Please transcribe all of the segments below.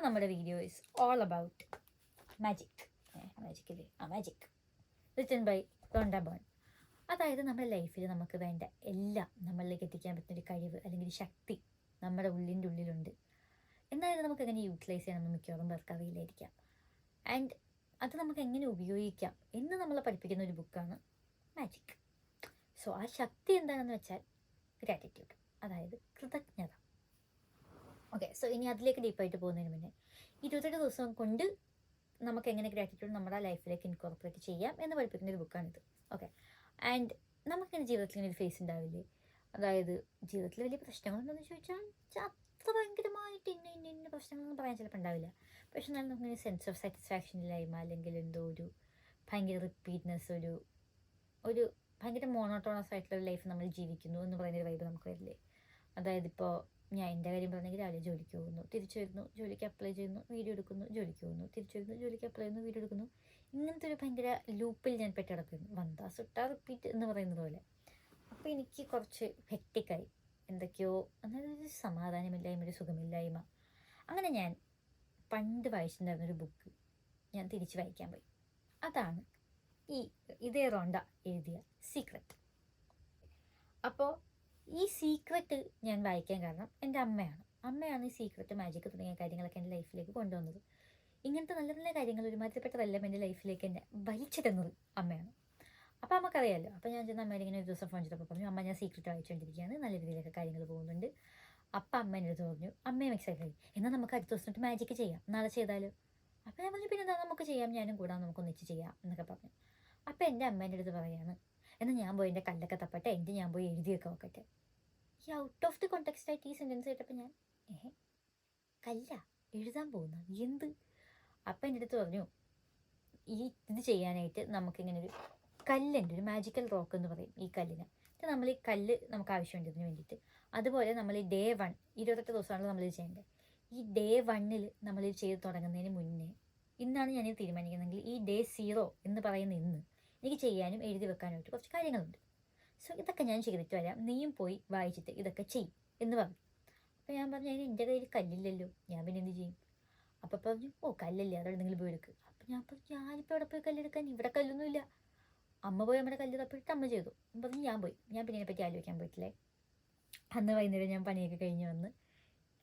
നമ്മുടെ video is all about magic. Magic written by Rhonda Byrne. അതായത് നമ്മുടെ ലൈഫിൽ നമുക്ക് വേണ്ട എല്ലാം നമ്മളിലേക്ക് എത്തിക്കാൻ പറ്റുന്നൊരു കഴിവ് അല്ലെങ്കിൽ ശക്തി നമ്മുടെ ഉള്ളിൻ്റെ ഉള്ളിലുണ്ട്. എന്നാലും നമുക്ക് എങ്ങനെ യൂട്ടിലൈസ് ചെയ്യാൻ മിക്കവാറും പേർക്ക് അറിയില്ലായിരിക്കാം. ആൻഡ് അത് നമുക്ക് എങ്ങനെ ഉപയോഗിക്കാം എന്ന് നമ്മളെ പഠിപ്പിക്കുന്ന ഒരു ബുക്കാണ് മാജിക്. സോ ആ ശക്തി എന്താണെന്ന് വെച്ചാൽ ഗ്രാറ്റിറ്റ്യൂഡ്, അതായത് കൃതജ്ഞത. ഓക്കെ, സോ ഇനി അതിലേക്ക് ഡീപ്പായിട്ട് പോകുന്നതിന് മുന്നേ 28 ദിവസം കൊണ്ട് നമുക്ക് എങ്ങനെ ഗ്രാറ്റിറ്റ്യൂഡ് നമ്മുടെ ലൈഫിലേക്ക് ഇൻകോർപ്പറേറ്റ് ചെയ്യാം എന്ന് പഠിപ്പിക്കുന്ന ഒരു ബുക്കാണിത്. ഓക്കെ, ആൻഡ് നമുക്കിങ്ങനെ ജീവിതത്തിൽ ഇങ്ങനെ ഒരു ഫേസ് ഉണ്ടാവില്ലേ, അതായത് ജീവിതത്തിൽ വലിയ പ്രശ്നങ്ങളുണ്ടെന്ന് ചോദിച്ചാൽ അത്ര ഭയങ്കരമായിട്ട് ഇന്ന പ്രശ്നങ്ങളൊന്നും പറയാൻ ചിലപ്പോൾ ഉണ്ടാവില്ല. പക്ഷെ എന്നാലും നമുക്കിങ്ങനെ സെൻസ് ഓഫ് സാറ്റിസ്ഫാക്ഷൻ ഇല്ലായ്മ, അല്ലെങ്കിൽ എന്തോ ഒരു ഭയങ്കര റിപ്പീറ്റ്നെസ്, ഒരു ഭയങ്കര മോണോട്ടോണസ് ആയിട്ടുള്ള ഒരു ലൈഫ് നമ്മൾ ജീവിക്കുന്നു എന്ന് പറയുന്നൊരു വൈബ് നമുക്ക് വരില്ലേ. അതായത് ഇപ്പോൾ ഞാൻ എൻ്റെ കാര്യം പറഞ്ഞെങ്കിൽ രാവിലെ ജോലിക്ക് പോകുന്നു, തിരിച്ചു വരുന്നു, ജോലിക്ക് അപ്ലൈ ചെയ്യുന്നു, വീഡിയോ എടുക്കുന്നു, ജോലിക്ക് പോകുന്നു, തിരിച്ചു വരുന്നു, ജോലിക്ക് അപ്ലൈ ചെയ്യുന്നു, വീഡിയോ എടുക്കുന്നു. ഇങ്ങനത്തെ ഒരു ഭയങ്കര ലൂപ്പിൽ ഞാൻ പെട്ടിടക്കുന്നു, വന്താ സുട്ടാ റിപ്പീറ്റ് എന്ന് പറയുന്നത് പോലെ. അപ്പോൾ എനിക്ക് കുറച്ച് ഹെക്റ്റിക്കായി, എന്തൊക്കെയോ അന്നൊരു സമാധാനമില്ലായ്മ, ഒരു സുഖമില്ലായ്മ. അങ്ങനെ ഞാൻ പണ്ട് വായിച്ചിട്ടുണ്ടായിരുന്നൊരു ബുക്ക് ഞാൻ തിരിച്ച് വായിക്കാൻ പോയി. അതാണ് ഇതേ റോണ്ട എഴുതിയ സീക്രട്ട്. അപ്പോൾ ഈ സീക്രട്ട് ഞാൻ വായിക്കാൻ കാരണം എൻ്റെ അമ്മയാണ് ഈ സീക്രട്ട്, മാജിക് തുടങ്ങിയ കാര്യങ്ങളൊക്കെ എൻ്റെ ലൈഫിലേക്ക് കൊണ്ടുവന്നത്. ഇങ്ങനത്തെ നല്ല നല്ല കാര്യങ്ങൾ, ഒരുമാതിരിപ്പെട്ടതെല്ലാം എൻ്റെ ലൈഫിലേക്ക് എന്നെ വലിച്ചിടുന്നത് അമ്മയാണ്. അപ്പോൾ നമുക്കറിയാമല്ലോ. അപ്പോൾ ഞാൻ ചെന്ന് അമ്മയുടെ ഇങ്ങനെ ഒരു ദിവസം ഫോൺ ചെയ്തപ്പോൾ പറഞ്ഞു, അമ്മ ഞാൻ സീക്രട്ട് വായിച്ചുകൊണ്ടിരിക്കുകയാണ്, നല്ല രീതിയിലൊക്കെ കാര്യങ്ങൾ പോകുന്നുണ്ട്. അപ്പം അമ്മ എൻ്റെ അടുത്ത് പറഞ്ഞു, അമ്മയും എക്സൈറ്റഡ് ആയി, എന്നാൽ നമുക്ക് അടുത്ത ദിവസം തൊട്ട് മാജിക് ചെയ്യാം, നാളെ ചെയ്താലോ. അപ്പോൾ ഞാൻ പറഞ്ഞു, പിന്നെ എന്താ നമുക്ക് ചെയ്യാം, ഞാനും കൂടാം, നമുക്ക് ഒന്നിച്ച് ചെയ്യാം എന്നൊക്കെ പറഞ്ഞു. അപ്പോൾ എൻ്റെ അമ്മേൻ്റെ അടുത്ത് പറയാണ്, എന്നാൽ ഞാൻ പോയി എൻ്റെ കല്ലൊക്കെ തപ്പട്ടെ, ഞാൻ പോയി എഴുതിയൊക്കെ നോക്കട്ടെ. ഈ ഔട്ട് ഓഫ് ദി കോണ്ടെക്സ്റ്റ് ആയിട്ട് ഈ സെൻറ്റൻസ് കേട്ടപ്പോൾ ഞാൻ കല്ല എഴുതാൻ പോകുന്ന എന്ത്. അപ്പം എൻ്റെ അടുത്ത് പറഞ്ഞു, ഇത് ചെയ്യാനായിട്ട് നമുക്കിങ്ങനെ ഒരു കല്ലുണ്ട്, ഒരു മാജിക്കൽ റോക്ക് എന്ന് പറയും ഈ കല്ലിന്. നമ്മൾ ഈ കല്ല് നമുക്ക് ആവശ്യമുണ്ട് ഇതിന് വേണ്ടിയിട്ട്. അതുപോലെ നമ്മൾ ഈ ഡേ 1 28 ദിവസമാണല്ലോ നമ്മളിത് ചെയ്യേണ്ടത്. ഈ ഡേ 1 നമ്മളിത് ചെയ്ത് തുടങ്ങുന്നതിന് മുന്നേ, ഇന്നാണ് ഞാനിത് തീരുമാനിക്കുന്നതെങ്കിൽ ഈ ഡേ 0 എന്ന് പറയുന്ന ഇന്ന് എനിക്ക് ചെയ്യാനും എഴുതി വെക്കാനായിട്ട് കുറച്ച് കാര്യങ്ങളുണ്ട്. സോ ഇതൊക്കെ ഞാൻ ചെയ്തിട്ട് വരാം, നീയും പോയി വായിച്ചിട്ട് ഇതൊക്കെ ചെയ്യും എന്ന് പറഞ്ഞു. അപ്പോൾ ഞാൻ പറഞ്ഞു, അതിന് എൻ്റെ കയ്യിൽ കല്ലില്ലല്ലോ, ഞാൻ പിന്നെ എന്ത് ചെയ്യും. അപ്പോൾ പറഞ്ഞു, കല്ലല്ലേ, അതോടെ നിങ്ങൾ പോയി എടുക്കുക. അപ്പോൾ ഞാൻ പറഞ്ഞു, ഞാനിപ്പോൾ എവിടെ പോയി കല്ലെടുക്കാൻ, ഇവിടെ കല്ലൊന്നുമില്ല. അമ്മ പോയി നമ്മുടെ കല്ല് തപ്പിട്ട് അമ്മ ചെയ്തു. പറഞ്ഞു ഞാൻ പിന്നെ ഇതിനെപ്പറ്റി ആലോചിക്കാൻ പോയിട്ടില്ലേ. അന്ന് വൈകുന്നേരം ഞാൻ പണിയൊക്കെ കഴിഞ്ഞ് വന്ന്,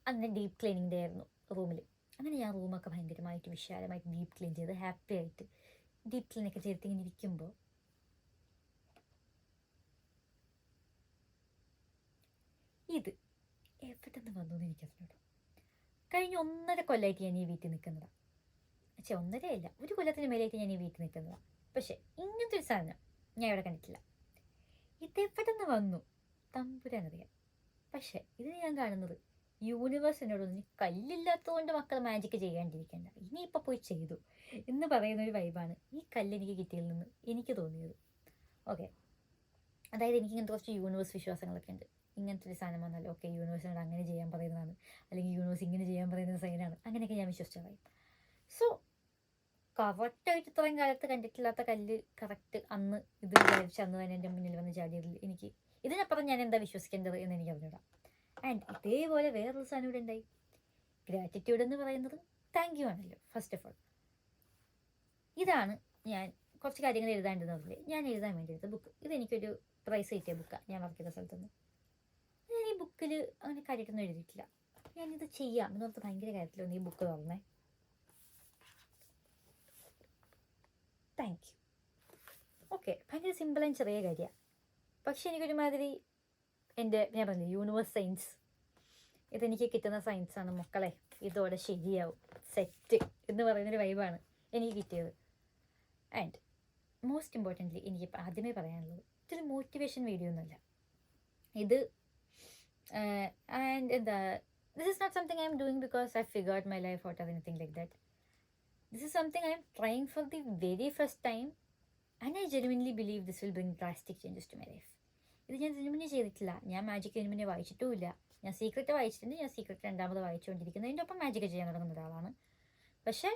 അന്ന് ഡീപ്പ് ക്ലീനിങ് ഡേ ആയിരുന്നു റൂമിൽ. അങ്ങനെ ഞാൻ റൂമൊക്കെ ഭയങ്കരമായിട്ട് വിശാലമായിട്ട് ഡീപ്പ് ക്ലീൻ ചെയ്ത് ഹാപ്പി ആയിട്ട് ഡീപ്പ് ക്ലീനൊക്കെ ചെയ്തിട്ട് ഇങ്ങനെ ഇരിക്കുമ്പോൾ ഇത് എവിടെ നിന്ന് വന്നു എന്ന് എനിക്കറിഞ്ഞൂടോ. കഴിഞ്ഞ 1.5 കൊല്ലമായിട്ട് ഞാൻ ഈ വീട്ടിൽ നിൽക്കുന്നതാണ്. പക്ഷേ 1.5 അല്ല, 1 കൊല്ലത്തിന് മേലായിട്ട് ഞാൻ ഈ വീട്ടിൽ നിൽക്കുന്നതാണ്. പക്ഷേ ഇങ്ങനത്തെ ഒരു സാധനം ഞാൻ ഇവിടെ കണ്ടിട്ടില്ല. ഇതെവിടെ നിന്ന് വന്നു തമ്പുരാനറിയാം. പക്ഷേ ഇത് ഞാൻ കാണുന്നത് യൂണിവേഴ്സ് എന്നോടൊന്നും കല്ലില്ലാത്തതുകൊണ്ട് മക്കൾ മാജിക്ക് ചെയ്യാണ്ടിരിക്കേണ്ട, ഇനിയിപ്പോൾ പോയി ചെയ്തു എന്ന് പറയുന്നൊരു വൈബാണ് ഈ കല്ല് എനിക്ക് കിട്ടിയതിൽ നിന്ന് എനിക്ക് തോന്നിയത്. ഓക്കെ, അതായത് എനിക്ക് ഇങ്ങനത്തെ കുറച്ച് യൂണിവേഴ്സ് വിശ്വാസങ്ങളൊക്കെ ഉണ്ട്. ഇങ്ങനത്തെ ഒരു സാധനം വന്നാൽ ഓക്കെ, യൂണിവേഴ്സിനോട് അങ്ങനെ ചെയ്യാൻ പറയുന്നതാണ്, അല്ലെങ്കിൽ യൂണിവേഴ്സ് ഇങ്ങനെ ചെയ്യാൻ പറയുന്ന സൈനാണ്, അങ്ങനെയൊക്കെ ഞാൻ വിശ്വസിച്ചു പറയും. സോ കറക്റ്റായിട്ട് ഇത്രയും കാലത്ത് കണ്ടിട്ടില്ലാത്ത കല്ല് കറക്റ്റ് അന്ന് ഇത് വിചാരിച്ച് അന്ന് തന്നെ എൻ്റെ മുന്നിൽ വന്ന് ചാടിയതിൽ എനിക്ക് ഇതിനപ്പുറം ഞാൻ എന്താ വിശ്വസിക്കേണ്ടത് എന്ന് എനിക്ക് അറിഞ്ഞൂടാ. ആൻഡ് ഇതേപോലെ വേറൊരു സാധനം ഇവിടെ ഉണ്ടായി. ഗ്രാറ്റിറ്റ്യൂഡ് എന്ന് പറയുന്നത് താങ്ക് യു ആണല്ലോ ഫസ്റ്റ് ഓഫ് ഓൾ. ഇതാണ് ഞാൻ കുറച്ച് കാര്യങ്ങൾ എഴുതാണ്ടിരുന്നതിൽ ഞാൻ എഴുതാൻ വേണ്ടി എടുത്ത ബുക്ക്. ഇതെനിക്കൊരു പ്രൈസ് കിട്ടിയ ബുക്കാണ് ഞാൻ വർക്ക് ചെയ്ത സ്ഥലത്തുനിന്ന്. ഞാൻ ഈ ബുക്കിൽ അങ്ങനെ കാര്യമായിട്ടൊന്നും എഴുതിയിട്ടില്ല. ഞാനിത് ചെയ്യാം എന്നോർത്ത് ഭയങ്കര കാര്യത്തിലൊന്നും ഈ ബുക്ക് തുറന്നേ. Thank you. ഓക്കെ, ഭയങ്കര സിമ്പിൾ ആൻഡ് ചെറിയ കാര്യമാണ്. പക്ഷെ എനിക്കൊരുമാതിരി ഞാൻ പറഞ്ഞില്ലേ യൂണിവേഴ്സ് സയൻസ്, ഇതെനിക്ക് കിട്ടുന്ന സയൻസാണ് മക്കളെ, ഇതോടെ ശരിയാവും സെറ്റ് എന്ന് പറയുന്നൊരു വൈബാണ് എനിക്ക് കിട്ടിയത്. ആൻഡ് മോസ്റ്റ് ഇമ്പോർട്ടൻ്റ്ലി എനിക്കിപ്പോൾ ആദ്യമേ പറയാനുള്ളത്, ഇതൊരു മോട്ടിവേഷൻ വീഡിയോ ഒന്നുമല്ല ഇത്. And this is not something I'm doing because I figured my life out or anything like that. This is something I am trying for the very first time, and I genuinely believe this will bring drastic changes to my life. ഇത് ഞാൻ ഇതിന് ചെയ്തിട്ടില്ല, ഞാൻ magic ഇതിന് മുന്നേ വായിച്ചിട്ടുമില്ല. ഞാൻ secret വായിച്ചിട്ടുണ്ട്, ഞാൻ സീക്രട്ട് 2ാമത് വായിച്ചുകൊണ്ടിരിക്കുന്നതിൻ്റെ ഒപ്പം മാജിക് ചെയ്യാൻ തുടങ്ങുന്ന ഒരാളാണ്. പക്ഷേ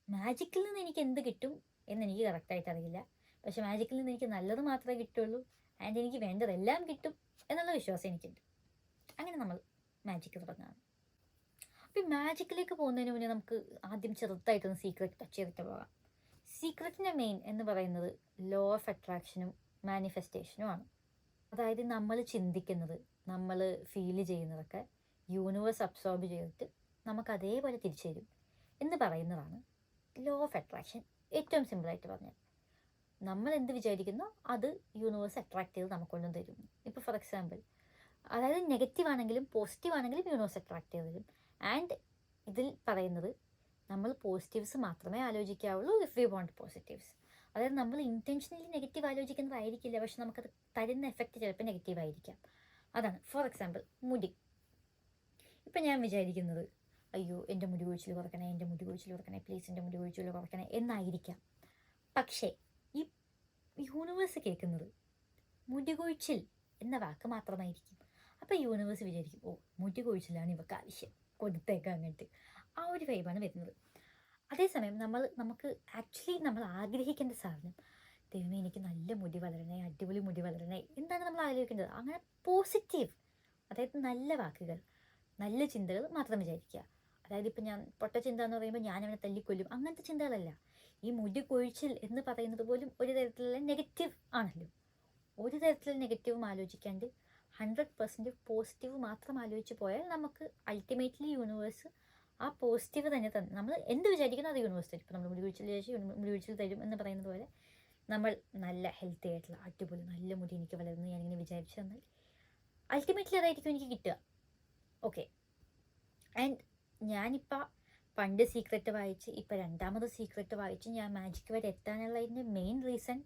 മാജിക്കിൽ നിന്ന് എനിക്ക് എന്ത് കിട്ടും എന്നെനിക്ക് കറക്റ്റായിട്ട് അറിയില്ല. പക്ഷേ മാജിക്കിൽ നിന്ന് എനിക്ക് നല്ലത് മാത്രമേ കിട്ടുള്ളൂ, ആൻഡ് എനിക്ക് വേണ്ടതെല്ലാം കിട്ടും എന്നുള്ള വിശ്വാസം എനിക്കുണ്ട്. അങ്ങനെ നമ്മൾ മാജിക്ക് തുടങ്ങുകയാണ്. ഇപ്പം മാജിക്കിലേക്ക് പോകുന്നതിന് മുന്നേ നമുക്ക് ആദ്യം ചെറുതായിട്ടൊന്ന് സീക്രട്ട് ടച്ച് ചെയ്തിട്ട് പോകാം. സീക്രറ്റിൻ്റെ മെയിൻ എന്ന് പറയുന്നത് ലോ ഓഫ് അട്രാക്ഷനും മാനിഫെസ്റ്റേഷനും ആണ്. അതായത് നമ്മൾ ചിന്തിക്കുന്നത്, നമ്മൾ ഫീൽ ചെയ്യുന്നതൊക്കെ യൂണിവേഴ്സ് അബ്സോർബ് ചെയ്തിട്ട് നമുക്ക് അതേപോലെ തിരിച്ചു തരും എന്ന് പറയുന്നതാണ് ലോ ഓഫ് അട്രാക്ഷൻ. ഏറ്റവും സിമ്പിളായിട്ട് പറഞ്ഞാൽ നമ്മൾ എന്ത് വിചാരിക്കുന്നോ അത് യൂണിവേഴ്സ് അട്രാക്ട് ചെയ്ത് നമുക്കൊന്നും തരും. ഇപ്പോൾ ഫോർ എക്സാമ്പിൾ, അതായത് നെഗറ്റീവ് ആണെങ്കിലും പോസിറ്റീവ് ആണെങ്കിലും യൂണിവേഴ്സ് അട്രാക്ട് ചെയ്ത് തരും. ആൻഡ് ഇതിൽ പറയുന്നത് നമ്മൾ പോസിറ്റീവ്സ് മാത്രമേ ആലോചിക്കാവുള്ളൂ ഇഫ് വി വോണ്ട് പോസിറ്റീവ്സ്. അതായത് നമ്മൾ ഇൻറ്റൻഷനലി നെഗറ്റീവ് ആലോചിക്കുന്നതായിരിക്കില്ല, പക്ഷെ നമുക്കത് തരുന്ന എഫക്റ്റ് ചിലപ്പോൾ നെഗറ്റീവ് ആയിരിക്കാം. അതാണ് ഫോർ എക്സാമ്പിൾ മുടി. ഇപ്പം ഞാൻ വിചാരിക്കുന്നത് അയ്യോ എൻ്റെ മുടി കൊഴിച്ചിൽ കുറയ്ക്കണേ, എൻ്റെ മുടി കൊഴിച്ചിൽ കുറയ്ക്കണേ, പ്ലീസ് എൻ്റെ മുടി കൊഴിച്ചിൽ കുറയ്ക്കണേ എന്നായിരിക്കാം. പക്ഷേ ഈ യൂണിവേഴ്സ് കേൾക്കുന്നത് മുടി കൊഴിച്ചിൽ എന്ന വാക്ക് മാത്രമായിരിക്കും. അപ്പോൾ യൂണിവേഴ്സ് വിചാരിക്കും ഓ മുടി കൊഴിച്ചിലാണ് ഇവർക്ക് ആവശ്യം, കൊടുത്തേക്കാം അങ്ങോട്ട്. ആ ഒരു വൈബാണ് വരുന്നത്. അതേസമയം നമുക്ക് ആക്ച്വലി നമ്മൾ ആഗ്രഹിക്കേണ്ട സാധനം, ദൈവമേ എനിക്ക് നല്ല മുടി വളരണേ, അടിപൊളി മുടി വളരണേ എന്താണ് നമ്മൾ ആഗ്രഹിക്കേണ്ടത്. അങ്ങനെ പോസിറ്റീവ്, അതായത് നല്ല വാക്കുകൾ, നല്ല ചിന്തകൾ മാത്രം വിചാരിക്കുക. അതായത് ഇപ്പം ഞാൻ പൊട്ട ചിന്ത എന്ന് പറയുമ്പോൾ ഞാൻ അവനെ തല്ലിക്കൊല്ലും, അങ്ങനത്തെ ചിന്തകളല്ല. ഈ മുടി കൊഴിച്ചിൽ എന്ന് പറയുന്നത് പോലും ഒരു തരത്തിലുള്ള നെഗറ്റീവ് ആണല്ലോ. ഒരു തരത്തിലുള്ള നെഗറ്റീവും ആലോചിക്കാണ്ട് 100% പോസിറ്റീവ് മാത്രം ആലോചിച്ച് പോയാൽ നമുക്ക് അൾട്ടിമേറ്റ്ലി യൂണിവേഴ്സ് ആ പോസിറ്റീവ് തന്നെ നമ്മൾ എന്ത് വിചാരിക്കണം അത് യൂണിവേഴ്സ് തരും. ഇപ്പോൾ നമ്മൾ മുടി കൊഴിച്ചിൽ വിചാരിച്ച് മുടി കൊഴിച്ചിൽ തരും എന്ന് പറയുന്നത് പോലെ നമ്മൾ നല്ല ഹെൽത്തി ആയിട്ടുള്ള അടിപൊളി നല്ല മുടി എനിക്ക് വളരുന്നു ഞാനിങ്ങനെ വിചാരിച്ചു തന്നാൽ അൾട്ടിമേറ്റ്ലി അതായിരിക്കും എനിക്ക് കിട്ടുക. ഓക്കെ. ആൻഡ് ഞാനിപ്പോൾ പണ്ട് സീക്രട്ട് വായിച്ച് ഇപ്പോൾ രണ്ടാമത് സീക്രട്ട് വായിച്ച് ഞാൻ മാജിക് വരെ എത്താനുള്ളതിൻ്റെ മെയിൻ റീസൺ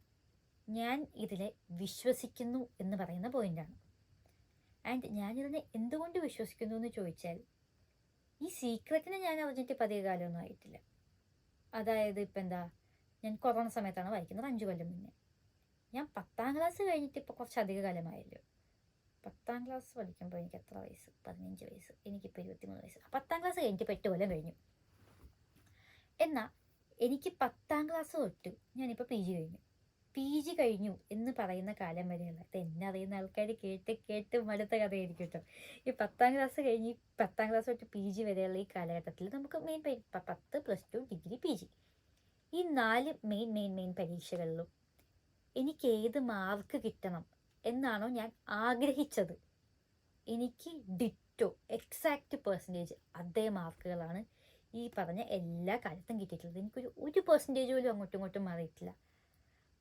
ഞാൻ ഇതിനെ വിശ്വസിക്കുന്നു എന്ന് പറയുന്ന പോയിൻ്റാണ്. ആൻഡ് ഞാനിതിനെ എന്തുകൊണ്ട് വിശ്വസിക്കുന്നു എന്ന് ചോദിച്ചാൽ ഈ സീക്രറ്റിനെ ഞാൻ അറിഞ്ഞിട്ട് ഇപ്പോൾ അധിക കാലമൊന്നും ആയിട്ടില്ല. അതായത് ഇപ്പം എന്താ, ഞാൻ കൊറോണ സമയത്താണ് വായിക്കുന്നത്, 5 കൊല്ലം മുന്നേ. ഞാൻ 10ാം ക്ലാസ് കഴിഞ്ഞിട്ട് ഇപ്പോൾ കുറച്ച് അധിക കാലമായല്ലോ. 10ാം ക്ലാസ് പഠിക്കുമ്പോൾ എനിക്ക് എത്ര വയസ്സ്? 15 വയസ്സ്. എനിക്കിപ്പോൾ 23 വയസ്സ്. 10ാം ക്ലാസ് കഴിഞ്ഞിട്ട് ഇപ്പോൾ 8 കൊല്ലം കഴിഞ്ഞു. എന്നാൽ എനിക്ക് 10ാം ക്ലാസ് തൊട്ട് ഞാനിപ്പോൾ പി ജി കഴിഞ്ഞു എന്ന് പറയുന്ന കാലം വരെയുള്ള എന്നെ അറിയുന്ന ആൾക്കാർ കേട്ട് മടുത്ത കഥയായിരിക്കും കേട്ടോ. ഈ 10ാം ക്ലാസ് കഴിഞ്ഞ് 10ാം ക്ലാസ് തൊട്ട് പി ജി വരെയുള്ള ഈ കാലഘട്ടത്തിൽ നമുക്ക് മെയിൻ 10, +2, ഡിഗ്രി, പി ജി, ഈ 4 മെയിൻ പരീക്ഷകളിലും എനിക്ക് ഏത് മാർക്ക് കിട്ടണം എന്നാണോ ഞാൻ ആഗ്രഹിച്ചത്, എനിക്ക് ഡിറ്റോ എക്സാക്റ്റ് പെർസെൻറ്റേജ് അതേ മാർക്കുകളാണ് ഈ പറഞ്ഞ എല്ലാ കാലത്തും കിട്ടിയിട്ടുള്ളത്. എനിക്കൊരു പെർസെൻറ്റേജ് പോലും അങ്ങോട്ടും ഇങ്ങോട്ടും മാറിയിട്ടില്ല.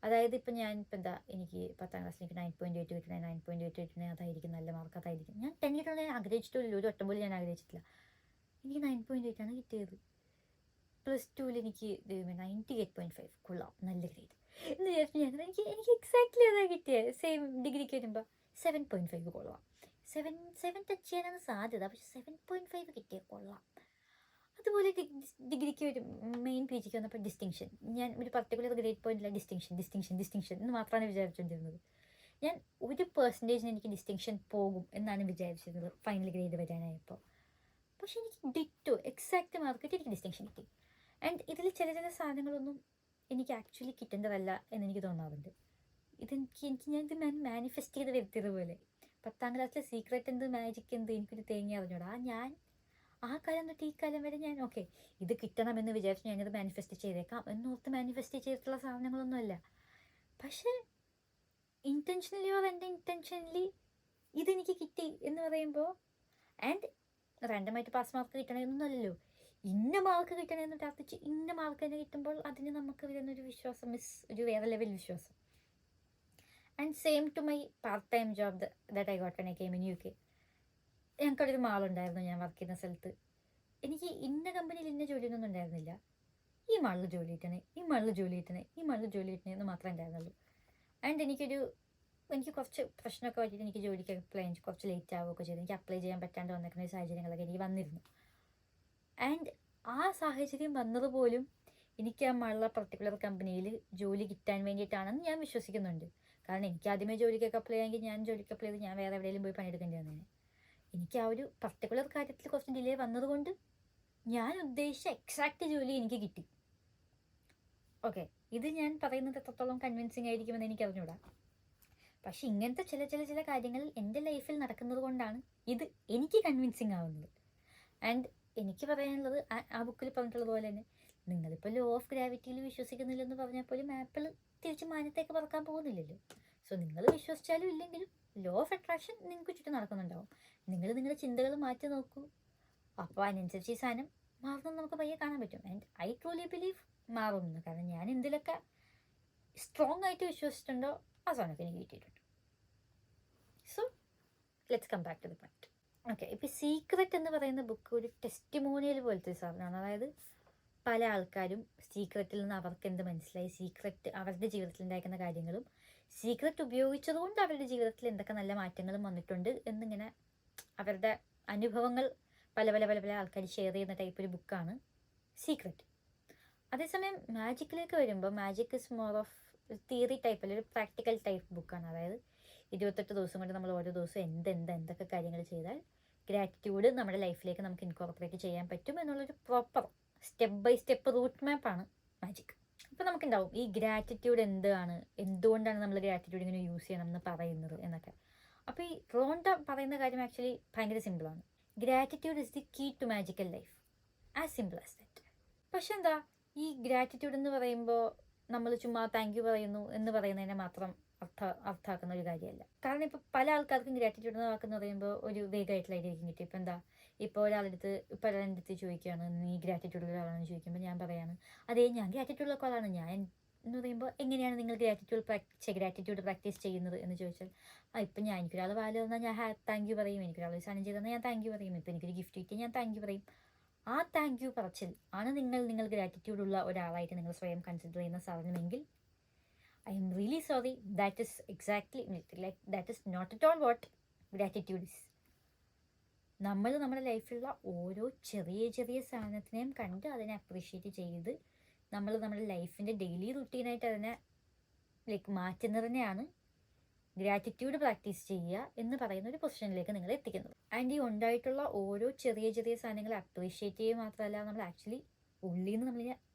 അതായത് ഇപ്പം എന്താ എനിക്ക് 10ാം ക്ലാസ്സിൽ എനിക്ക് 9.8 കിട്ടണേ, 9.8 കിട്ടണേ, അതായിരിക്കും നല്ല മാർക്ക്, അതായിരിക്കും. ഞാൻ 10 കിട്ടണേ ആഗ്രഹിച്ചിട്ടില്ല, ഒരു വട്ടം പോലും ഞാൻ ആഗ്രഹിച്ചിട്ടില്ല. എനിക്ക് 9.8 ആണ് കിട്ടിയത്. +2 എനിക്ക് 98.5 കൊള്ളാം, നല്ല ഗ്രേഡ് എന്ന് വിചാരിച്ചു. എനിക്ക് എക്സാക്ട്ലി അതാണ് കിട്ടിയത്. സെയിം ഡിഗ്രിക്ക് വരുമ്പോൾ 7.5 കൊള്ളാം, 7 ടച്ച് ചെയ്യാനാണ് സാധ്യത, പക്ഷെ 7.5 കിട്ടിയത് കൊള്ളാം. അതുപോലെ ഡിഗ്രിക്ക് ഒരു മെയിൻ പി ജിക്ക് വന്നപ്പോൾ ഡിസ്റ്റിങ്ഷൻ, ഞാൻ ഒരു പർട്ടിക്കുലർ ഗ്രേഡ് പോയിന്റില്ല, ഡിസ്റ്റിങ്ഷൻ എന്ന് മാത്രമാണ് വിചാരിച്ചുകൊണ്ടിരുന്നത്. ഞാൻ ഒരു പെർസെൻറ്റേജിന് എനിക്ക് ഡിസ്റ്റിങ്ഷൻ പോകും എന്നാണ് വിചാരിച്ചിരുന്നത് ഫൈനൽ ഗ്രേഡ് വരാനായപ്പോൾ. പക്ഷെ എനിക്ക് ഡിറ്റോ എക്സാക്റ്റ് മാർക്ക് കിട്ടി, എനിക്ക് ഡിസ്റ്റിങ്ഷൻ കിട്ടി. ആൻഡ് ഇതിൽ ചില സാധനങ്ങളൊന്നും എനിക്ക് ആക്ച്വലി കിട്ടേണ്ടതല്ല എന്നെനിക്ക് തോന്നാറുണ്ട്. ഞാൻ മാനിഫെസ്റ്റ് ചെയ്ത് വരുത്തിയത് പോലെ. 10ാം ക്ലാസ്സിലെ സീക്രട്ട് എന്ത് മാജിക് എന്ത് എനിക്കൊരു തേങ്ങ അറിഞ്ഞൂടാ. ഞാൻ ആ കാലം തൊട്ട് ഈ കാലം വരെ ഞാൻ ഓക്കെ ഇത് കിട്ടണമെന്ന് വിചാരിച്ചു ഞാനിത് മാനിഫെസ്റ്റ് ചെയ്തേക്കാം എന്നോർത്ത് മാനിഫെസ്റ്റ് ചെയ്തിട്ടുള്ള സാധനങ്ങളൊന്നുമല്ല. പക്ഷേ ഇൻറ്റൻഷനലി ഓർ എൻ്റെ ഇൻറ്റൻഷനലി ഇതെനിക്ക് കിട്ടി എന്ന് പറയുമ്പോൾ, ആൻഡ് റാൻഡമായിട്ട് പാസ് മാർക്ക് കിട്ടണമെന്നല്ലോ, ഇന്ന മാർക്ക് കിട്ടണമെന്ന് പ്രാർത്ഥിച്ച് ഇന്ന മാർക്ക് തന്നെ കിട്ടുമ്പോൾ അതിന് നമുക്ക് വരുന്നൊരു വിശ്വാസം ഒരു വേറെ ലെവൽ വിശ്വാസം. And same to my part time job that I got when I came in UK. ഞങ്ങൾക്കൊരു മാളുണ്ടായിരുന്നു ഞാൻ വർക്ക് ചെയ്യുന്ന സ്ഥലത്ത്. എനിക്ക് ഇന്ന കമ്പനിയിൽ ഇന്ന ജോലിയൊന്നും ഉണ്ടായിരുന്നില്ല. ഈ മാളിൽ ജോലി കിട്ടണേ, ഈ മാളിൽ ജോലി കിട്ടണേ, ഈ മാളിൽ ജോലി കിട്ടണേ എന്ന് മാത്രമേ ഉണ്ടായിരുന്നുള്ളൂ. ആൻഡ് എനിക്ക് കുറച്ച് പ്രശ്നമൊക്കെ പറ്റിയിട്ട് എനിക്ക് ജോലിക്ക് അപ്ലൈ ചെയ്യാൻ കുറച്ച് ലേറ്റ് ആവുകയൊക്കെ ചെയ്തു. എനിക്ക് അപ്ലൈ ചെയ്യാൻ പറ്റാണ്ട് വന്നിരിക്കുന്ന സാഹചര്യങ്ങളൊക്കെ എനിക്ക് വന്നിരുന്നു. ആൻഡ് ആ സാഹചര്യം വന്നതുപോലും എനിക്ക് ആ മാളിലെ പർട്ടിക്കുലർ കമ്പനിയിൽ ജോലി കിട്ടാൻ വേണ്ടിയിട്ടാണെന്ന് ഞാൻ വിശ്വസിക്കുന്നുണ്ട്. കാരണം എനിക്ക് ആദ്യമേ ജോലിക്കൊക്കെ അപ്ലൈ ചെയ്യാമെങ്കിൽ ഞാൻ ജോലിക്ക് അപ്ലൈ ചെയ്ത് ഞാൻ വേറെ എവിടെയെങ്കിലും പോയി പണിയെടുക്കേണ്ടി വന്നേനെ. എനിക്ക് ആ ഒരു പർട്ടിക്കുലർ കാര്യത്തിൽ കുറച്ച് ഡിലേ വന്നതുകൊണ്ട് ഞാൻ ഉദ്ദേശിച്ച എക്സാക്റ്റ് ജോലി എനിക്ക് കിട്ടി. ഓക്കെ, ഇത് ഞാൻ പറയുന്നത് എത്രത്തോളം കൺവിൻസിങ് ആയിരിക്കുമെന്ന് എനിക്ക് അറിഞ്ഞൂടാ. പക്ഷെ ഇങ്ങനത്തെ ചില കാര്യങ്ങൾ എൻ്റെ ലൈഫിൽ നടക്കുന്നത് കൊണ്ടാണ് ഇത് എനിക്ക് കൺവിൻസിങ് ആവുന്നത്. ആൻഡ് എനിക്ക് പറയാനുള്ളത് ആ ബുക്കിൽ പറഞ്ഞിട്ടുള്ളത് പോലെ തന്നെ, നിങ്ങളിപ്പോൾ ലോ ഓഫ് ഗ്രാവിറ്റിയിൽ വിശ്വസിക്കുന്നില്ലെന്ന് പറഞ്ഞാൽ പോലും ആപ്പിൾ തിരിച്ച് മാനത്തേക്ക് പറക്കാൻ പോകുന്നില്ലല്ലോ. സോ നിങ്ങൾ വിശ്വസിച്ചാലും ഇല്ലെങ്കിലും ലോ ഓഫ് അട്രാക്ഷൻ നിങ്ങൾക്ക് ചുറ്റും നടക്കുന്നുണ്ടാവും. നിങ്ങൾ നിങ്ങളുടെ ചിന്തകൾ മാറ്റി നോക്കൂ, അപ്പോൾ അതിനനുസരിച്ച് ഈ സാധനം മാറുന്നത് നമുക്ക് പയ്യെ കാണാൻ പറ്റും. ആൻഡ് ഐ ട്രൂലി ബിലീവ് മാറുമെന്ന്. കാരണം ഞാൻ എന്തിലൊക്കെ സ്ട്രോങ് ആയിട്ട് വിശ്വസിച്ചിട്ടുണ്ടോ ആ സാധനമൊക്കെ എനിക്ക് കിട്ടിയിട്ടുണ്ട്. So let's come back to the point. Okay, ഇപ്പോൾ സീക്രട്ട് എന്ന് പറയുന്ന ബുക്ക് ഒരു ടെസ്റ്റിമോണിയൽ പോലത്തെ സാധനമാണ്. അതായത് പല ആൾക്കാരും സീക്രട്ടിൽ നിന്ന് അവർക്ക് എന്ത് മനസ്സിലായി, സീക്രട്ട് അവരുടെ ജീവിതത്തിൽ ഉണ്ടായിരിക്കുന്ന കാര്യങ്ങളും സീക്രട്ട് ഉപയോഗിച്ചതുകൊണ്ട് അവരുടെ ജീവിതത്തിൽ എന്തൊക്കെ നല്ല മാറ്റങ്ങളും വന്നിട്ടുണ്ട് എന്നിങ്ങനെ അവരുടെ അനുഭവങ്ങൾ പല പല പല പല ആൾക്കാർ ഷെയർ ചെയ്യുന്ന ടൈപ്പ് ഒരു ബുക്കാണ് സീക്രട്ട്. അതേസമയം മാജിക്കിലേക്ക് വരുമ്പോൾ magic is more of theory type, അല്ലെങ്കിൽ ഒരു പ്രാക്ടിക്കൽ ടൈപ്പ് ബുക്കാണ്. അതായത് 28 ദിവസം കൊണ്ട് നമ്മൾ ഓരോ ദിവസവും എന്തൊക്കെ കാര്യങ്ങൾ ചെയ്താൽ ഗ്രാറ്റിറ്റ്യൂഡ് നമ്മുടെ ലൈഫിലേക്ക് നമുക്ക് ഇൻകോർപ്പറേറ്റ് ചെയ്യാൻ പറ്റും എന്നുള്ളൊരു proper step by step route മാപ്പാണ് മാജിക്. അപ്പോൾ നമുക്കുണ്ടാവും ഈ ഗ്രാറ്റിറ്റ്യൂഡ് എന്താണ്, എന്തുകൊണ്ടാണ് നമ്മൾ ഗ്രാറ്റിറ്റ്യൂഡ് ഇങ്ങനെ യൂസ് ചെയ്യണം എന്ന് പറയുന്നത് എന്നൊക്കെ. അപ്പോൾ ഈ റോണ്ട പറയുന്ന കാര്യം ആക്ച്വലി ഭയങ്കര സിമ്പിളാണ്. Gratitude is the key to magical life, as simple as that. പക്ഷെ എന്താ, ഈ ഗ്രാറ്റിറ്റ്യൂഡ് എന്ന് പറയുമ്പോൾ നമ്മൾ ചുമ്മാ താങ്ക് യു പറയുന്നു എന്ന് പറയുന്നതിനെ മാത്രം അർത്ഥമാക്കുന്ന ഒരു കാര്യമല്ല. കാരണം ഇപ്പോൾ പല ആൾക്കാർക്കും ഗ്രാറ്റിറ്റ്യൂഡ് എന്ന വാക്കെന്ന് പറയുമ്പോൾ ഒരു വേഗമായിട്ടുള്ള ഐഡിയ കിട്ടി. ഇപ്പോൾ എന്താ, ഇപ്പോൾ ഒരാളുടെ അടുത്ത് ചോദിക്കുകയാണ് നീ ഗ്രാറ്റിറ്റ്യൂഡ് ഉള്ള ആളാണെന്ന് ചോദിക്കുമ്പോൾ ഞാൻ പറയാണ് അതേ ഞാൻ ഗ്രാറ്റിറ്റ്യൂഡ് ഉള്ള ആളാണ്. ഞാൻ എന്ന് പറയുമ്പോൾ എങ്ങനെയാണ് നിങ്ങൾ ഗ്രാറ്റിറ്റ്യൂഡ് പ്രാക്ടീസ് ചെയ്യുന്നത് എന്ന് ചോദിച്ചാൽ, ഇപ്പം എനിക്കൊരാൾ വാല് തന്നാൽ ഞാൻ താങ്ക് യു പറയും, എനിക്കൊരാൾ സാധനം ചെയ്ത് തന്നാൽ ഞാൻ താങ്ക് യു പറയും, ഇപ്പം എനിക്കൊരു ഗിഫ്റ്റ് കിട്ടിയാൽ ഞാൻ താങ്ക് യു പറയും. ആ താങ്ക് യു പറച്ചിൽ ആണ് നിങ്ങൾ ഗ്രാറ്റിറ്റ്യൂഡ് ഉള്ള ഒരാളായിട്ട് നിങ്ങൾ സ്വയം കൺസിഡർ ചെയ്യുന്ന സാധനമെങ്കിൽ I am really sorry, that is exactly like that is not at all what gratitude is. നമ്മൾ നമ്മുടെ ലൈഫിലുള്ള ഓരോ ചെറിയ ചെറിയ സാധനത്തിനെയും കണ്ട് അതിനെ അപ്രീഷിയേറ്റ് ചെയ്ത് നമ്മൾ നമ്മുടെ ലൈഫിൻ്റെ ഡെയിലി റുട്ടീനായിട്ട് അതിനെ മാറ്റുന്നതിനെയാണ് ഗ്രാറ്റിറ്റ്യൂഡ് പ്രാക്ടീസ് ചെയ്യുക എന്ന് പറയുന്ന ഒരു പൊസിഷനിലേക്ക് നിങ്ങൾ എത്തിക്കുന്നത്. ആൻഡ് ഈ ഉണ്ടായിട്ടുള്ള ഓരോ ചെറിയ ചെറിയ സാധനങ്ങൾ അപ്രീഷിയേറ്റ് ചെയ്യുക മാത്രമല്ല, നമ്മൾ ആക്ച്വലി ഉള്ളിൽ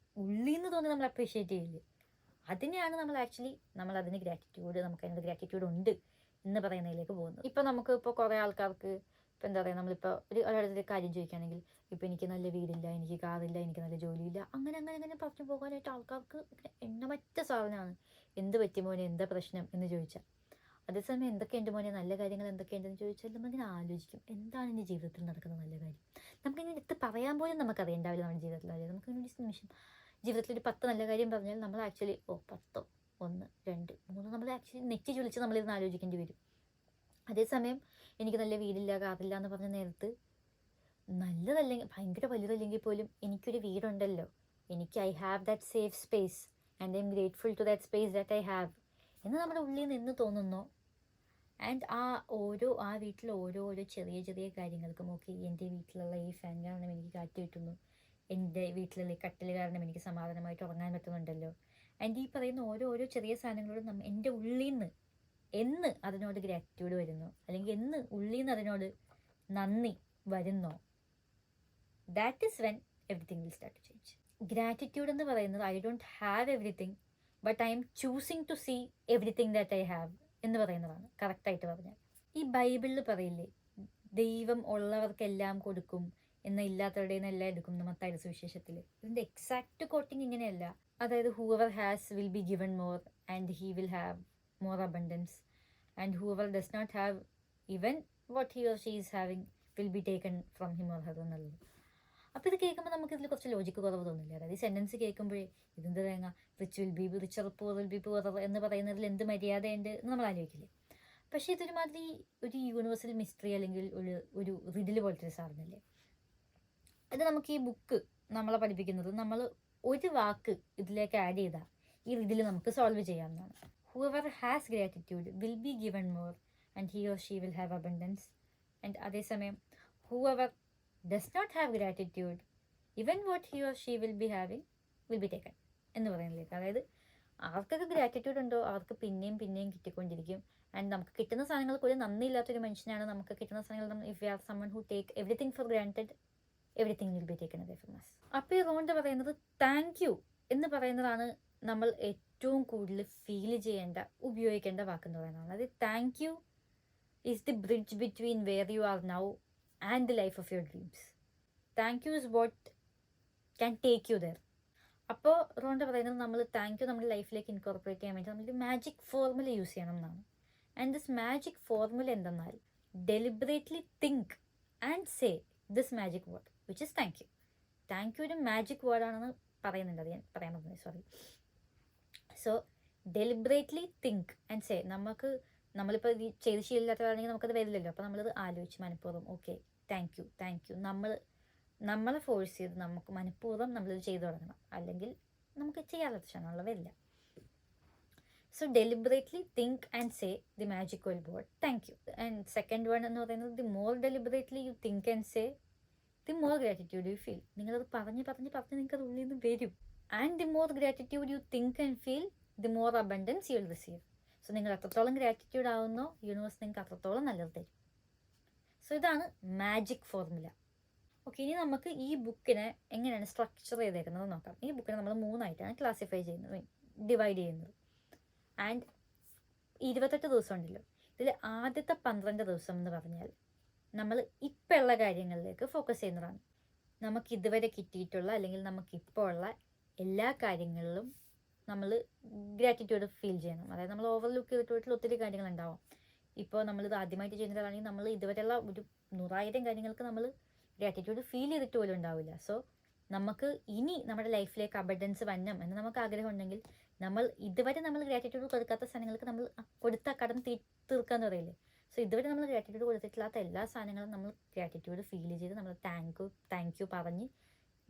നിന്ന് തോന്നി നമ്മൾ അപ്രീഷിയേറ്റ് ചെയ്യില്ലേ, അതിനെയാണ് നമ്മൾ അതിന് ഗ്രാറ്റിറ്റ്യൂഡ്, നമുക്ക് അതിനൊരു ഗ്രാറ്റിറ്റ്യൂഡ് ഉണ്ട് എന്ന് പറയുന്നതിലേക്ക് പോകുന്നത്. ഇപ്പോൾ നമുക്ക് കുറേ ആൾക്കാർക്ക് ഇപ്പോൾ എന്താ പറയുക, നമ്മളിപ്പോൾ ഒരാളുടെ കാര്യം ചോദിക്കുകയാണെങ്കിൽ, ഇപ്പോൾ എനിക്ക് നല്ല വീടില്ല, എനിക്ക് കാറില്ല, എനിക്ക് നല്ല ജോലിയില്ല, അങ്ങനെ പറഞ്ഞു പോകാനായിട്ട് ആൾക്കാർക്ക് എണ്ണമറ്റ സാധനമാണ്. എന്ത് പറ്റി മോനെ, എന്താ പ്രശ്നം എന്ന് ചോദിച്ചാൽ. അതേസമയം എന്തൊക്കെയുണ്ട് മോനെ നല്ല കാര്യങ്ങൾ എന്തൊക്കെയുണ്ടെന്ന് ചോദിച്ചാൽ നമ്മളിങ്ങനെ ആലോചിക്കും, എന്താണ് എൻ്റെ ജീവിതത്തിൽ നടക്കുന്ന നല്ല കാര്യം. നമുക്കിങ്ങനെ എടുത്ത് പറയാൻ പോലും നമുക്കറിയണ്ടാവില്ല നമ്മുടെ ജീവിതത്തിൽ. നമുക്കിങ്ങനെ ഒരു നിമിഷം ജീവിതത്തിൽ ഒരു 10 നല്ല കാര്യം പറഞ്ഞാൽ നമ്മൾ ആക്ച്വലി 10 1 2 3 നമ്മൾ ആക്ച്വലി നെറ്റി ചുളിച്ച് നമ്മളിരുന്ന് ആലോചിക്കേണ്ടി വരും. അതേസമയം എനിക്ക് നല്ല വീടില്ല കാറില്ല എന്ന് പറഞ്ഞ നേരത്ത് നല്ലതല്ലെങ്കിൽ ഭയങ്കര വലുതല്ലെങ്കിൽ പോലും എനിക്കൊരു വീടുണ്ടല്ലോ, എനിക്ക് I have that safe space and I'm grateful to that space that I have എന്ന് നമ്മുടെ ഉള്ളിൽ നിന്ന് തോന്നുന്നു. ആൻഡ് ആ വീട്ടിലെ ഓരോ ചെറിയ ചെറിയ കാര്യങ്ങൾക്കും, ഓക്കെ എൻ്റെ വീട്ടിലുള്ള ഈ ഫാൻ കാരണം എനിക്ക് കാറ്റ് കിട്ടുന്നു, എൻ്റെ വീട്ടിലുള്ള കട്ടിൽ കാരണം എനിക്ക് സമാധാനമായിട്ട് ഉറങ്ങാൻ പറ്റുന്നുണ്ടല്ലോ. ആൻഡ് ഈ പറയുന്ന ഓരോ ചെറിയ സാധനങ്ങളോടും എൻ്റെ ഉള്ളിൽ നിന്ന് എന്ന് അതിനോട് ഗ്രാറ്റിറ്റ്യൂഡ് വരുന്നു, അല്ലെങ്കിൽ എന്ന് ഉള്ളിൽ നിന്ന് അതിനോട് നന്ദി വരുന്നോ, that is when everything will start to change. Gratitude എന്ന് പറയുന്നത് I don't have everything but I'm choosing to see everything that I have എന്ന് പറയുന്നതാണ് കറക്റ്റായിട്ട് പറഞ്ഞാൽ. ഈ ബൈബിളിൽ പറയില്ലേ, ദൈവം ഉള്ളവർക്കെല്ലാം കൊടുക്കും എന്നാൽ ഇല്ലാത്തവരുടെ നിന്ന് എല്ലാം എടുക്കും എന്ന് മത്തായിയുടെ സുവിശേഷത്തിൽ. ഇതിൻ്റെ എക്സാക്റ്റ് കോട്ടിങ് ഇങ്ങനെയല്ല. അതായത് whoever has will be given more and he will have more abundance and whoever does not have even what he or she is having will be taken from him or her എന്നുള്ളത്. അപ്പോൾ ഇത് കേൾക്കുമ്പോൾ നമുക്കിതിൽ കുറച്ച് logic കുറവ് തോന്നില്ല. അതായത് ഈ സെൻറ്റൻസ് കേൾക്കുമ്പോഴേ ഇതെന്ത് തേങ്ങ, rich will be richer poor will be poorer എന്ന് പറയുന്നതിൽ എന്ത് മര്യാദയുണ്ട് എന്ന് നമ്മൾ ആലോചിക്കില്ലേ. പക്ഷേ ഇതൊരുമാതിരി ഒരു യൂണിവേഴ്സൽ മിസ്റ്ററി അല്ലെങ്കിൽ ഒരു റിഡിൽ പോലത്തെ ഒരു സാധനമല്ലേ. അത് നമുക്ക് ഈ ബുക്ക് നമ്മളെ പഠിപ്പിക്കുന്നത്, നമ്മൾ ഒരു വാക്ക് ഇതിലേക്ക് ആഡ് ചെയ്താൽ ഈ റിഡിൽ നമുക്ക് സോൾവ് ചെയ്യാവുന്നതാണ്. whoever has gratitude will be given more and he or she will have abundance. And അതേസമയം whoever does not have gratitude, even what he or she will be having will be taken എന്ന് പറയുന്നില്ലേ. അതായത് ആർക്കൊക്കെ gratitude ഉണ്ടോ അവർക്ക് പിന്നെയും കിട്ടിക്കൊണ്ടിരിക്കും. And നമുക്ക് കിട്ടുന്ന സാധനങ്ങൾക്ക് ഒരു നന്ദിയില്ലാത്തൊരു മനുഷ്യനാണ്. നമുക്ക് കിട്ടുന്ന സാധനങ്ങൾ, if you are someone who take everything for granted, everything will be taken away from us. അപ്പോൾ ഈ റോണ്ട പറയുന്നത് താങ്ക് യു എന്ന് പറയുന്നതാണ് നമ്മൾ ഏറ്റവും കൂടുതൽ ഫീൽ ചെയ്യേണ്ട, ഉപയോഗിക്കേണ്ട വാക്കെന്ന് പറയുന്നതാണ്. അതായത് thank you is the bridge between where you are now and the life of your dreams. Thank you is what can take you there. അപ്പോൾ റോണ്ട പറയുന്നത് നമ്മൾ താങ്ക് യു നമ്മുടെ ലൈഫിലേക്ക് ഇൻകോർപ്പറേറ്റ് ചെയ്യാൻ വേണ്ടി നമ്മൾ മാജിക് ഫോർമുല യൂസ് ചെയ്യണം എന്നാണ്. ആൻഡ് ദിസ് മാജിക് ഫോർമുല എന്തെന്നാൽ deliberately think and say this magic word which is thank you. Thank you ഒരു മാജിക് വേർഡാണെന്ന് പറയുന്നുണ്ട്, അത് ഞാൻ പറയാൻ പറ്റുന്നത്, sorry. So deliberately think and say, നമ്മളിപ്പോൾ ഇത് ചെയ്ത് ശീലമില്ലാത്തവരാണെങ്കിൽ നമുക്കത് വരില്ലല്ലോ. അപ്പോൾ നമ്മളത് ആലോചിച്ച് മനഃപൂർവ്വം ഓക്കെ താങ്ക് യു നമ്മളെ ഫോഴ്സ് ചെയ്ത് നമുക്ക് മനഃപൂർവ്വം നമ്മളിത് ചെയ്തു തുടങ്ങണം, അല്ലെങ്കിൽ നമുക്ക് ചെയ്യാത്ത ക്ഷണമുള്ള വരില്ല. So deliberately think and say the magical word thank you. And second one എന്ന് പറയുന്നത് the more deliberately you think and say the more gratitude you feel. നിങ്ങളത് പറഞ്ഞ് നിങ്ങൾക്ക് അത് ഉള്ളിൽ നിന്ന് വരും. And the more gratitude you think and feel the more abundance you will receive. So നിങ്ങൾ എത്രത്തോളം ഗ്രാറ്റിറ്റ്യൂഡ് ആവുന്നോ യൂണിവേഴ്സ് നിങ്ങൾക്ക് അത്രത്തോളം നല്ലത് തരും. സോ ഇതാണ് മാജിക് ഫോർമുല. ഓക്കെ, ഇനി നമുക്ക് ഈ ബുക്കിനെ എങ്ങനെയാണ് സ്ട്രക്ചർ ചെയ്തേക്കുന്നത് നോക്കാം. ഈ ബുക്കിനെ നമ്മൾ 3ആയിട്ടാണ് ക്ലാസിഫൈ ചെയ്യുന്നത്, ഡിവൈഡ് ചെയ്യുന്നത്. ആൻഡ് 28 ദിവസം ഉണ്ടല്ലോ, ഇതിൽ ആദ്യത്തെ 12 ദിവസം എന്ന് പറഞ്ഞാൽ നമ്മൾ ഇപ്പോൾ ഉള്ള കാര്യങ്ങളിലേക്ക് ഫോക്കസ് ചെയ്യുന്നതാണ്. നമുക്ക് ഇതുവരെ കിട്ടിയിട്ടുള്ള അല്ലെങ്കിൽ നമുക്കിപ്പോൾ ഉള്ള എല്ലാ കാര്യങ്ങളിലും നമ്മൾ ഗ്രാറ്റിറ്റ്യൂഡ് ഫീൽ ചെയ്യണം. അതായത് നമ്മൾ ഓവർലുക്ക് ചെയ്തിട്ടുള്ള ഒത്തിരി കാര്യങ്ങളുണ്ടാവും. ഇപ്പോൾ നമ്മളിത് ആദ്യമായിട്ട് ചെയ്യുന്നതാണെങ്കിൽ നമ്മൾ ഇതുവരെയുള്ള ഒരു 100,000 കാര്യങ്ങൾക്ക് നമ്മൾ ഗ്രാറ്റിറ്റ്യൂഡ് ഫീൽ ചെയ്തിട്ട് പോലും ഉണ്ടാവില്ല. സോ നമുക്ക് ഇനി നമ്മുടെ ലൈഫിലേക്ക് അബണ്ടൻസ് വരണം എന്ന് നമുക്ക് ആഗ്രഹം ഉണ്ടെങ്കിൽ നമ്മൾ ഇതുവരെ നമ്മൾ ഗ്രാറ്റിറ്റ്യൂഡ് കൊടുക്കാത്ത സാധനങ്ങൾക്ക് നമ്മൾ കൊടുത്ത കടം തീർക്കാന്ന് പറയില്ലേ. സോ ഇതുവരെ നമ്മൾ ഗ്രാറ്റിറ്റ്യൂഡ് കൊടുത്തിട്ടില്ലാത്ത എല്ലാ സാധനങ്ങളും നമ്മൾ ഗ്രാറ്റിറ്റ്യൂഡ് ഫീൽ ചെയ്ത് നമ്മൾ താങ്ക് യു പറഞ്ഞ്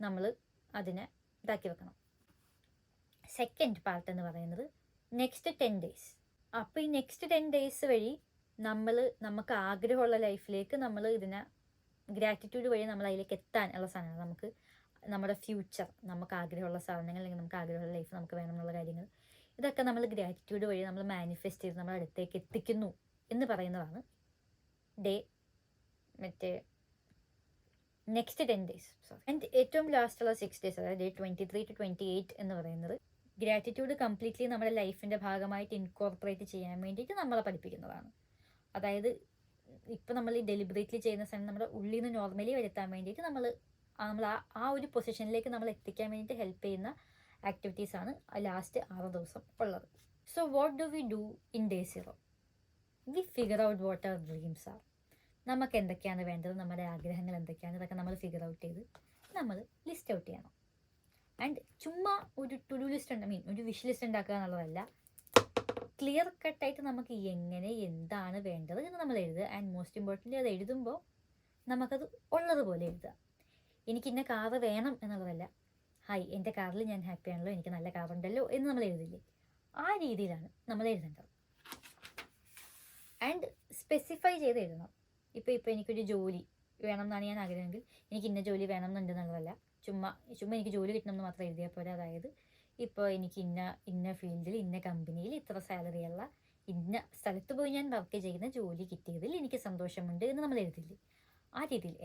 നമ്മൾ അതിനെ ഇതാക്കി വെക്കണം. സെക്കൻഡ് പാർട്ട് എന്ന് പറയുന്നത് നെക്സ്റ്റ് 10 days. അപ്പോൾ ഈ നെക്സ്റ്റ് 10 days വഴി നമുക്ക് ആഗ്രഹമുള്ള ലൈഫിലേക്ക് നമ്മൾ ഇതിനെ ഗ്രാറ്റിറ്റ്യൂഡ് വഴി നമ്മൾ അതിലേക്ക് എത്താൻ ഉള്ള സാധനങ്ങൾ, നമുക്ക് നമ്മുടെ ഫ്യൂച്ചർ, നമുക്ക് ആഗ്രഹമുള്ള സാധനങ്ങൾ അല്ലെങ്കിൽ നമുക്ക് ആഗ്രഹമുള്ള ലൈഫ് നമുക്ക് വേണമെന്നുള്ള കാര്യങ്ങൾ, ഇതൊക്കെ നമ്മൾ ഗ്രാറ്റിറ്റ്യൂഡ് വഴി നമ്മൾ മാനിഫെസ്റ്റ് ചെയ്ത് നമ്മുടെ അടുത്തേക്ക് എത്തിക്കുന്നു എന്ന് പറയുന്നതാണ് നെക്സ്റ്റ് 10 days. ആൻഡ് ഏറ്റവും ലാസ്റ്റുള്ള 6 days, അതായത് ഡേ 23 to 28 എന്ന് പറയുന്നത് ഗ്രാറ്റിറ്റ്യൂഡ് കംപ്ലീറ്റ്ലി നമ്മുടെ ലൈഫിൻ്റെ ഭാഗമായിട്ട് ഇൻകോർപ്പറേറ്റ് ചെയ്യാൻ വേണ്ടിയിട്ട് നമ്മളെ പഠിപ്പിക്കുന്നതാണ്. അതായത് ഇപ്പം നമ്മൾ ഈ ഡെലിബറേറ്റ്ലി ചെയ്യുന്ന സാധനം നമ്മുടെ ഉള്ളിൽ നിന്ന് നോർമലി വരുത്താൻ വേണ്ടിയിട്ട് നമ്മൾ ആ ഒരു പൊസിഷനിലേക്ക് നമ്മൾ എത്തിക്കാൻ വേണ്ടിയിട്ട് ഹെൽപ്പ് ചെയ്യുന്ന ആക്ടിവിറ്റീസാണ് ലാസ്റ്റ് 6 ദിവസം ഉള്ളത്. So what do we do in day 0? We figure out what our dreams are. നമുക്ക് എന്തൊക്കെയാണ് വേണ്ടത്, നമ്മുടെ ആഗ്രഹങ്ങൾ എന്തൊക്കെയാണ്, ഇതൊക്കെ നമ്മൾ ഫിഗർ ഔട്ട് ചെയ്ത് നമ്മൾ ലിസ്റ്റ് ഔട്ട് ചെയ്യണം. ആൻഡ് ചുമ്മാ ഒരു ടു ഡു ലിസ്റ്റ് ഒരു വിഷ് ലിസ്റ്റ് ഉണ്ടാക്കുക എന്നുള്ളതല്ല, ക്ലിയർ കട്ടായിട്ട് നമുക്ക് എങ്ങനെ എന്താണ് വേണ്ടത് എന്ന് നമ്മൾ എഴുതുക. ആൻഡ് മോസ്റ്റ് ഇമ്പോർട്ടൻ്റ് അത് എഴുതുമ്പോൾ നമുക്കത് ഉള്ളതുപോലെ എഴുതുക. എനിക്ക് ഇന്ന കാറ് വേണം എന്നുള്ളതല്ല, ഹായ് എൻ്റെ കാറിൽ ഞാൻ ഹാപ്പി ആണല്ലോ, എനിക്ക് നല്ല കാറുണ്ടല്ലോ എന്ന് നമ്മൾ എഴുതില്ലേ, ആ രീതിയിലാണ് നമ്മൾ എഴുതേണ്ടത്. ആൻഡ് സ്പെസിഫൈ ചെയ്ത് എഴുതണം. ഇപ്പോൾ എനിക്കൊരു ജോലി വേണം എന്നാണ് ഞാൻ ആഗ്രഹമെങ്കിൽ എനിക്ക് ഇന്ന ജോലി വേണം എന്നുണ്ടെന്നുള്ളതല്ല, ചുമ്മാ എനിക്ക് ജോലി കിട്ടണമെന്ന് മാത്രം എഴുതിയാൽ പോലെ. അതായത് ഇപ്പോൾ എനിക്ക് ഇന്ന ഫീൽഡിൽ ഇന്ന കമ്പനിയിൽ ഇത്ര സാലറിയുള്ള ഇന്ന സ്ഥലത്ത് പോയി ഞാൻ വർക്ക് ചെയ്യുന്ന ജോലി കിട്ടിയതിൽ എനിക്ക് സന്തോഷമുണ്ട് എന്ന് നമ്മൾ എഴുതില്ലേ, ആ രീതിയിൽ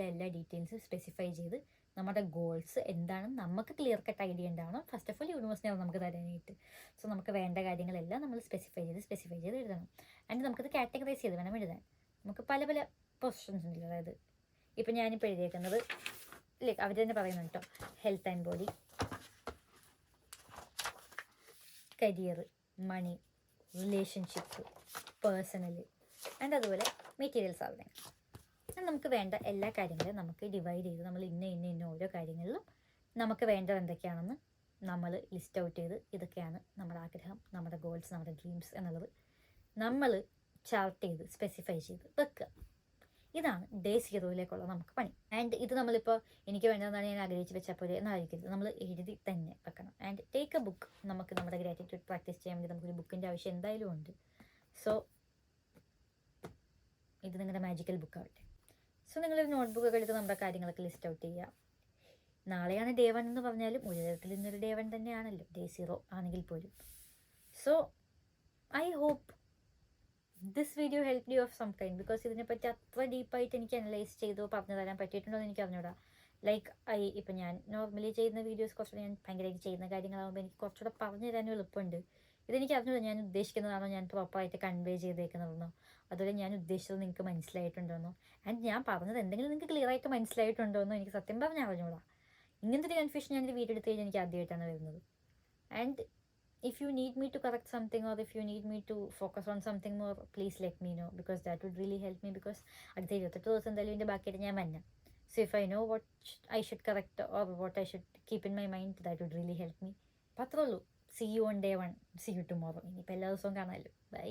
എല്ലാ ഡീറ്റെയിൽസും സ്പെസിഫൈ ചെയ്ത് നമ്മുടെ ഗോൾസ് എന്താണെന്ന് നമുക്ക് ക്ലിയർ കട്ട് ഐഡിയ ഉണ്ടാവണം. ഫസ്റ്റ് ഓഫ് ഓൾ യൂണിവേഴ്സിനെ നമുക്ക് തരാനായിട്ട്. സോ നമുക്ക് വേണ്ട കാര്യങ്ങളെല്ലാം നമ്മൾ സ്പെസിഫൈ ചെയ്ത് എഴുതണം. ആൻഡ് നമുക്കത് കാറ്റഗറൈസ് ചെയ്ത് വേണം എഴുതാൻ. നമുക്ക് പല പൊസിഷൻസ് ഉണ്ടല്ലോ. അതായത് ഇപ്പം ഞാനിപ്പോൾ എഴുതിയേക്കുന്നത് അവർ തന്നെ പറയുന്നുണ്ട് കേട്ടോ, health and body, career, money, relationship, personal and അതുപോലെ മെറ്റീരിയൽ സാധനങ്ങൾ. നമുക്ക് വേണ്ട എല്ലാ കാര്യങ്ങളും നമുക്ക് ഡിവൈഡ് ചെയ്ത് നമ്മൾ ഇന്ന ഓരോ കാര്യങ്ങളിലും നമുക്ക് വേണ്ടത് എന്തൊക്കെയാണെന്ന് നമ്മൾ ലിസ്റ്റ് ഔട്ട് ചെയ്ത് ഇതൊക്കെയാണ് നമ്മുടെ ആഗ്രഹം, നമ്മുടെ ഗോൾസ്, നമ്മുടെ ഡ്രീംസ് എന്നുള്ളത് നമ്മൾ ചാർട്ട് ചെയ്ത് സ്പെസിഫൈ ചെയ്ത് വെക്കുക. ഇതാണ് ഡേ 0 നമുക്ക് പണി. ആൻഡ് ഇത് നമ്മളിപ്പോൾ എനിക്ക് വേണ്ടതെന്നാണ് ഞാൻ ആഗ്രഹിച്ച് വെച്ചാൽ പോലെ എന്നായിരിക്കരുത്, നമ്മൾ എഴുതി തന്നെ വെക്കണം. And take A book. നമുക്ക് നമ്മുടെ ഗ്രാറ്റിറ്റ്യൂഡ് പ്രാക്ടീസ് ചെയ്യാൻ വേണ്ടി നമുക്കൊരു ബുക്കിൻ്റെ ആവശ്യം എന്തായാലും ഉണ്ട്. സോ ഇത് നിങ്ങളുടെ മാജിക്കൽ ബുക്കാവട്ടെ. സോ നിങ്ങളൊരു നോട്ട്ബുക്കൊക്കെ എടുത്ത് നമ്മുടെ കാര്യങ്ങളൊക്കെ ലിസ്റ്റ് ഔട്ട് ചെയ്യുക. നാളെയാണ് ഡേ 1 എന്ന് പറഞ്ഞാലും ഒരു തരത്തിൽ ഇന്നൊരു ഡേ 1 തന്നെയാണല്ലോ, ഡേ 0 ആണെങ്കിൽ പോലും. So I hope this video help you of some kind, because ഇതിനെപ്പറ്റി അത്ര ഡീപ്പായിട്ട് എനിക്ക് അനലൈസ് ചെയ്തോ പറഞ്ഞു തരാൻ പറ്റിയിട്ടുണ്ടോ എന്ന് എനിക്ക് അറിഞ്ഞൂടാ. ലൈക്ക് ഇപ്പം ഞാൻ നോർമലി ചെയ്യുന്ന വീഡിയോസ് കുറച്ചുകൂടെ ഞാൻ ഭയങ്കരമായിട്ട് ചെയ്യുന്ന കാര്യങ്ങളാകുമ്പോൾ എനിക്ക് കുറച്ചുകൂടെ പറഞ്ഞു തരാനും എളുപ്പമുണ്ട്. ഇതെനിക്ക് അറിഞ്ഞൂടാ ഞാൻ ഉദ്ദേശിക്കുന്നതാണോ, ഞാൻ പ്രോപ്പറായിട്ട് കൺവേ ചെയ്തേക്കുന്നതെന്നോ, അതുപോലെ ഞാൻ ഉദ്ദേശിച്ചത് നിങ്ങൾക്ക് മനസ്സിലായിട്ടുണ്ടോന്നോ, ആൻഡ് ഞാൻ പറഞ്ഞത് എന്തെങ്കിലും നിങ്ങൾക്ക് ക്ലിയർ ആയിട്ട് മനസ്സിലായിട്ടുണ്ടോന്നോ എനിക്ക് സത്യം പറഞ്ഞാൽ അറിഞ്ഞൂടാ. ഇങ്ങനത്തെ ഒരു കൺഫ്യൂഷൻ ഞാനൊരു വീഡിയോ എടുത്ത് കഴിഞ്ഞാൽ എനിക്ക് ആദ്യമായിട്ടാണ് വരുന്നത്. And if you need me to correct something, or if you need me to focus on something more, please let me know, because that would really help me, because അടുത്ത 28 ദിവസം എന്തായാലും ഇതിൻ്റെ ബാക്കിയായിട്ട് ഞാൻ വന്ന. So if I know what I should correct or what I should keep in my mind, that would really help me. അപ്പോൾ അത്രേ ഉള്ളൂ. See you on day 1. See you tomorrow. ഇനിയിപ്പോൾ എല്ലാ ദിവസവും കാണാമല്ലോ. ബൈ.